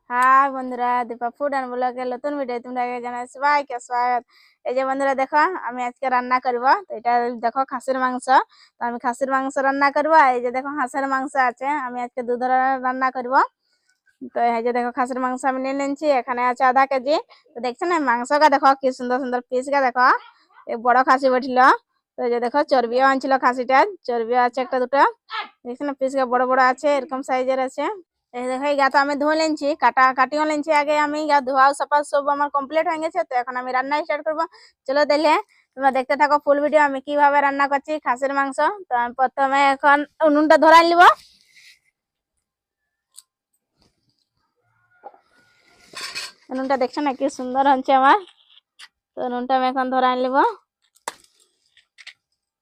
High বন্ধুরা, Dipa food and ব্লগের নতুন ভিডিও তোমরা জানাই সবাইকে স্বাগত। এই যে বন্ধুরা দেখো, আমি আজকে রান্না করব। তো এটা দেখো খাসির মাংস। তো আমি খাসির মাংস রান্না করব। এই যে দেখো হাঁসের মাংস আছে, আমি আজকে দু ধরনের রান্না করব। তো এই যে দেখো খাসির মাংস আমি নিয়ে নিচ্ছি, এখানে আছে আধা কেজি। তো দেখছো না মাংসটা দেখো কি সুন্দর সুন্দর পিসটা দেখো, এই বড় খাসি বটিল। তো এই যে দেখো চর্বিও আনছিল খাসিটার, চর্বিও আছে একটা দুটো। দেখছো না পিসটা বড় বড় আছে, এরকম সাইজের আছে। এই দেখো এই গা তো আমি ধুয়ে নিচ্ছি, কাটিও নিচ্ছি আগে। আমি গা ধোয়া সাফা সব আমার কমপ্লিট হয়ে গেছে। তো এখন আমি রান্না স্টার্ট করবো। চলো দেখলে তোমরা দেখতে থাকো ফুল ভিডিও, আমি কিভাবে রান্না করছি খাসির মাংস। তো আমি প্রথমে এখন উনুনটা ধরাই নিব। উনুনটা দেখছো না কি সুন্দর হচ্ছে আমার। তো উনুনটা আমি এখন ধরাই নিব।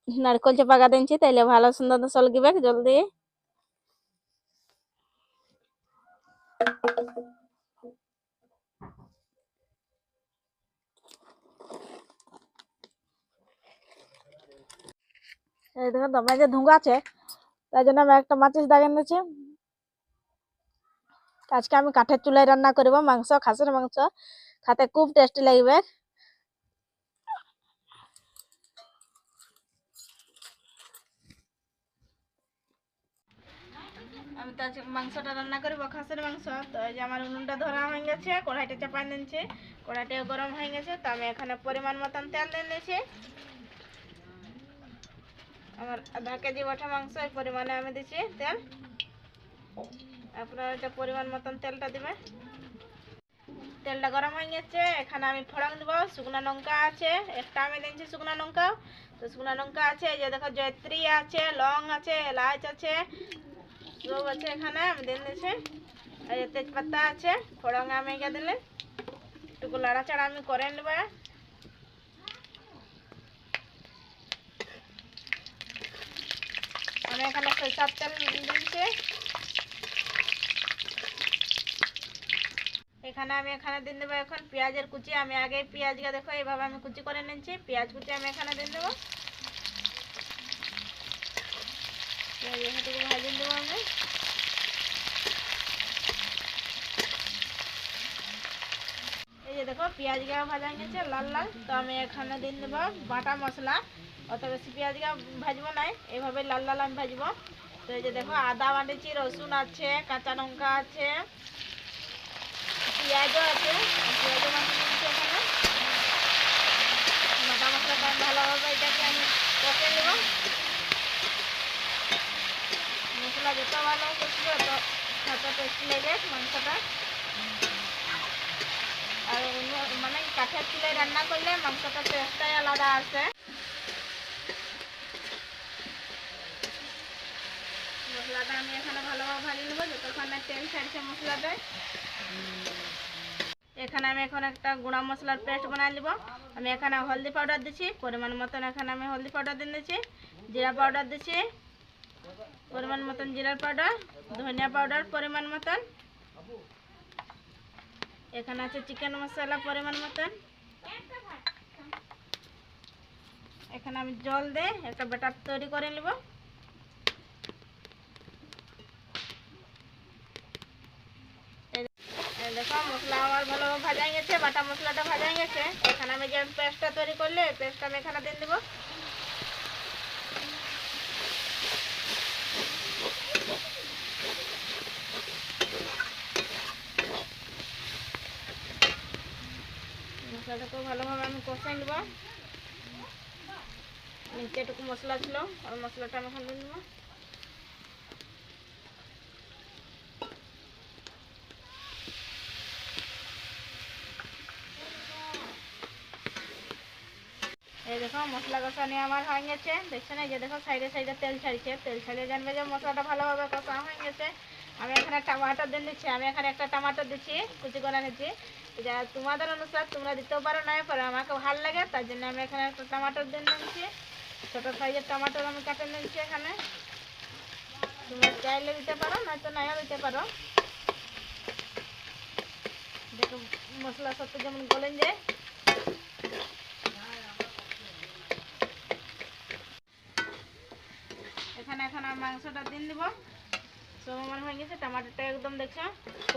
নারকল চাপা দিচ্ছি, তাইলে ভালো সুন্দর সলগিবে জলদি। এই দেখো তোমার যে ধুঙ্গা আছে, তাই জন্য আমি একটা মাচিস দাগে নিয়েছি। আজকে আমি কাঠের চুলায় রান্না করব মাংস, খাসির মাংস। খেতে খুব টেস্টি লাগবে। আমি তো আজকে মাংসটা রান্না করবো খাসির মাংস। তো এই যে আমার উনুনটা ধরা হয়ে গেছে, কড়াইটা চাপাই নিয়েছি, কড়াইটাও গরম হয়ে গেছে। তো আমি এখানে পরিমাণ মতন তেল দিয়ে নিয়েছি। আমার আধা কেজি ওঠা মাংস, এই পরিমাণে আমি দিচ্ছি তেল। আপনারা এটা পরিমাণ মতন তেলটা দিবেন। তেলটা গরম হয়ে গেছে, এখানে আমি ফোড়ন দেবো। শুকনো লঙ্কা আছে একটা, আমি দিচ্ছি শুকনো লঙ্কা। তো শুকনো লঙ্কা আছে, এই যে দেখো জয়ত্রী আছে, লং আছে, এলাচ আছে, সব আছে এখানে আমি দিয়ে দিয়েছি। এই যে তেজপাতা আছে, ফোড়ন আমি এগিয়ে দিলে একটু লাড়াচাড়া আমি করে নেব। আমি এখানে সরষের তেল দিচ্ছি। এখানে আমি দিয়ে দেবো এখন পেঁয়াজের কুচি। আমি আগে পেঁয়াজকে দেখো এইভাবে আমি কুচি করে নিচ্ছি। পেঁয়াজ কুচি আমি এখানে দিয়ে দেবো। পেঁয়াজ এখানে ভাজিয়ে দেবো আমি। এই যে দেখো পেঁয়াজকে ভাজা গেছে লাল লাল। তো আমি এখানে দিয়ে দেবো বাটা মশলা। অত বেশি পেঁয়াজকে ভাজবো নাই, এইভাবে লাল লাল আমি ভাজবো। তো এই যে দেখো আদা বানিয়েছি, রসুন আছে, কাঁচা লঙ্কা আছে, পেঁয়াজও আছে, পেঁয়াজও বানিয়ে নিচ্ছি এখানে। বাটা মশলাটা আমি ভালোভাবে এটাকে আমি কষে নেব। মশলা যত ভালো কষবে তত টেস্টি লাগে মাংসটা। আর মানে কাঠের চুলায় রান্না করলে মাংসটা টেস্টটাই আলাদা আসে। মশলাটা আমি এখানে ভালোভাবে ভাজিয়ে নেবো যতক্ষণ না তেল ছাড়ছে মশলাটায়। এখানে আমি এখন একটা গুঁড়া মশলার পেস্ট বানিয়ে নেব। আমি এখানে হলদি পাউডার দিচ্ছি পরিমাণ মতন, এখানে আমি হলদি পাউডার দিয়ে দিচ্ছি। জিরা পাউডার দিচ্ছি পরিমাণ মতন, জিরার পাউডার, ধনিয়া পাউডার পরিমাণ মতন। এখানে আছে চিকেন মশলা পরিমাণ মতন। এখানে আমি জল দিয়ে একটা ব্যাটার তৈরি করে নেব। দেখো মশলা আমার ভালোভাবে ভাজা গেছে, বাটা মশলাটা ভাজা গেছে। এখানে আমি যে পেস্টটা তৈরি করলে পেস্টটা আমি এখানে দিয়ে দেবো। মশলাটাকেও ভালোভাবে আমি কষে নেব। নিচে একটু মশলা ছিল, আর মশলাটা আমি এখন দিয়ে দেবো। এই দেখো মশলা কষানি আমার হয়ে গেছে। দেখছো না, এই যে দেখো সাইডে সাইডে তেল ছাড়ছে, তেল ছাড়িয়ে জানবে যে মশলাটা ভালোভাবে কষা হয়ে গেছে। আমি এখানে টমাটো দিয়ে দিচ্ছি। আমি এখানে একটা টমাটো দিচ্ছি, কুচি করে নিচ্ছি। যা তোমাদের অনুসার তোমরা দিতেও পারো নাই পারো, আমাকে ভালো লাগে তার জন্য আমি এখানে একটা টমাটো দিয়ে নিচ্ছি। ছোটো সাইজের টমাটো আমি কাটে নিচ্ছি এখানে। তোমরা চাইলে দিতে পারো, নয়তো নাইও দিতে পারো। দেখো মশলা সত্য যেমন গলেন যায়। এখানে এখন আমি মাংসটা দিয়ে দিব। সব আমার হয়ে গেছে। টমাটোটা একদম দেখছো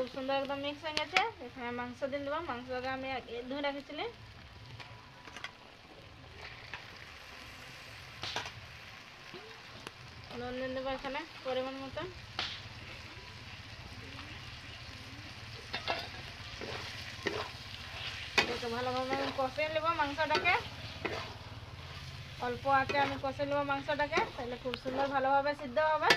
খুব সুন্দর একদম মিক্স হয়ে গেছে। এখানে মাংস দিয়ে দেবো। মাংসটাকে আমি ধুয়ে রেখেছিলি। নুন দিয়ে দেবো এখানে পরিমাণ মতো। ভালোভাবে আমি কষিয়ে নেব মাংসটাকে। অল্প আঁচে আমি কষে নেব মাংসটাকে, তাহলে খুব সুন্দর ভালোভাবে সিদ্ধ হবে।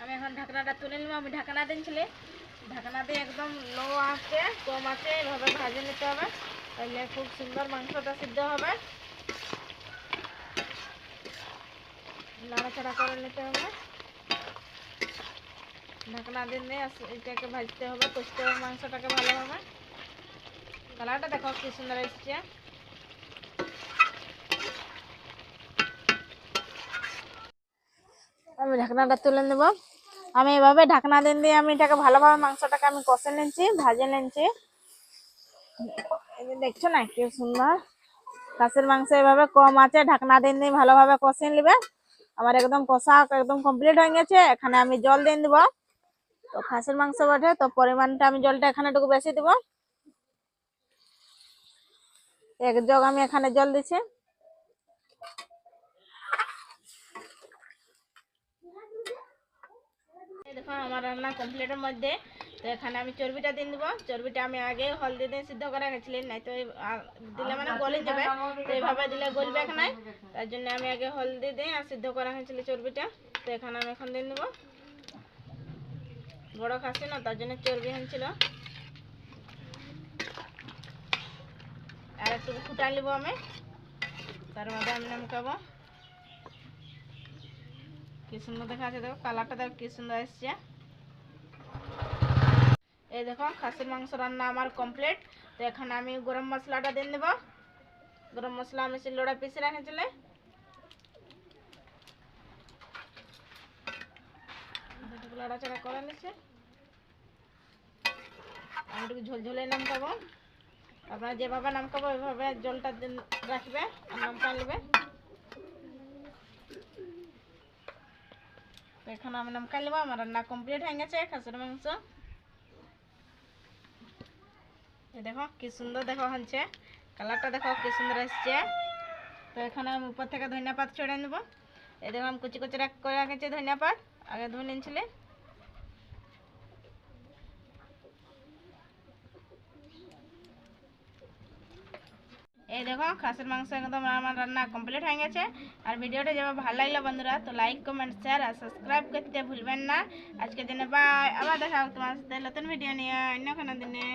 আমি এখন ঢাকনাটা তুলে নেব। আমি ঢাকনা দিয়েছিলি, ঢাকনা দিয়ে একদম লো আঁচে কম আঁচে এভাবে ভাজে নিতে হবে, তাহলে খুব সুন্দর মাংসটা সিদ্ধ হবে। নাড়াচাড়া করে নিতে হবে। ঢাকনা দিয়ে এটাকে ভাজতে হবে, কষতে হবে মাংসটাকে ভালোভাবে। কালারটা দেখো কি সুন্দর এসছে। আমি ঢাকনাটা তুলে নেব। আমি এভাবে ঢাকনা দিয়ে আমি এটাকে ভালোভাবে মাংসটাকে আমি কষে নিচ্ছি, ভাজে নিচ্ছি। দেখছো না কি সুন্দর খাসির মাংস। এভাবে কম আছে ঢাকনা দিয়ে ভালোভাবে কষে নিবে। আমার একদম কষা একদম কমপ্লিট হয়ে গেছে। এখানে আমি জল দিয়ে দিব। তো খাসির মাংস বটে, তো পরিমাণটা আমি জলটা এখানে একটু বেশি দিব। 1 জগ আমি এখানে জল দিচ্ছি। দেখো আমার রান্না কমপ্লিটের মধ্যে। তো এখানে আমি চর্বিটা দিয়ে দিব। চর্বিটা আমি আগে হলদি দিয়ে সিদ্ধ করে রেখেছিলাম, নাই তো দিলে মানে গলে যাবে। তো এইভাবে দিলে গলবে না, তার জন্য আমি আগে হলদি দিয়ে আর সিদ্ধ করে রেখেছিলাম চর্বিটা। তো এখানে আমি এখন দিয়ে দেব। বড় খাসি না, তার জন্য চর্বি হয়েছিল। আর একটু ফুটা নিব আমি, তার মধ্যে আমি নামকাবো। কি সুন্দর দেখা আছে, দেখো কালারটা দেখো কি সুন্দর এসছে। এই দেখো খাসির মাংস রান্না আমার কমপ্লিট। তো এখানে আমি গরম মশলাটা দিয়ে দেব। গরম মশলা আমি শিলনোড়া পিষে রেখেছিল। লাড়াচাড়া করে নিচ্ছে। আমি একটু ঝোলঝোলে নামকাবো। আপনারা যেভাবে নামকাবো ওইভাবে জলটা রাখবে আর নামকা নেবে। তো এখন আমি নামকা নেবো। আমার রান্না কমপ্লিট হয়ে গেছে খাসির মাংস। দেখো কি সুন্দর দেখো হচ্ছে, কালারটা দেখো কি সুন্দর আসছে। তো এখানে আমি উপর থেকে ধনিয়া পাতা ছড়িয়ে নেবো। এই দেখো আমি কুচি কুচি করে রেখেছি ধনিয়া পাতা, আগে ধুয়ে নিয়েছিলে। এই দেখো খাসির মাংস একদম আমার রান্না কমপ্লিট হয়ে গেছে। আর ভিডিওটা যেভাবে ভালো লাগলো বন্ধুরা, তো লাইক কমেন্ট শেয়ার আর সাবস্ক্রাইব করতে ভুলবেন না। আজকের দিনে বাই, আবার দেখা হবে তোমার সাথে নতুন ভিডিও নিয়ে অন্য কোনো দিনে।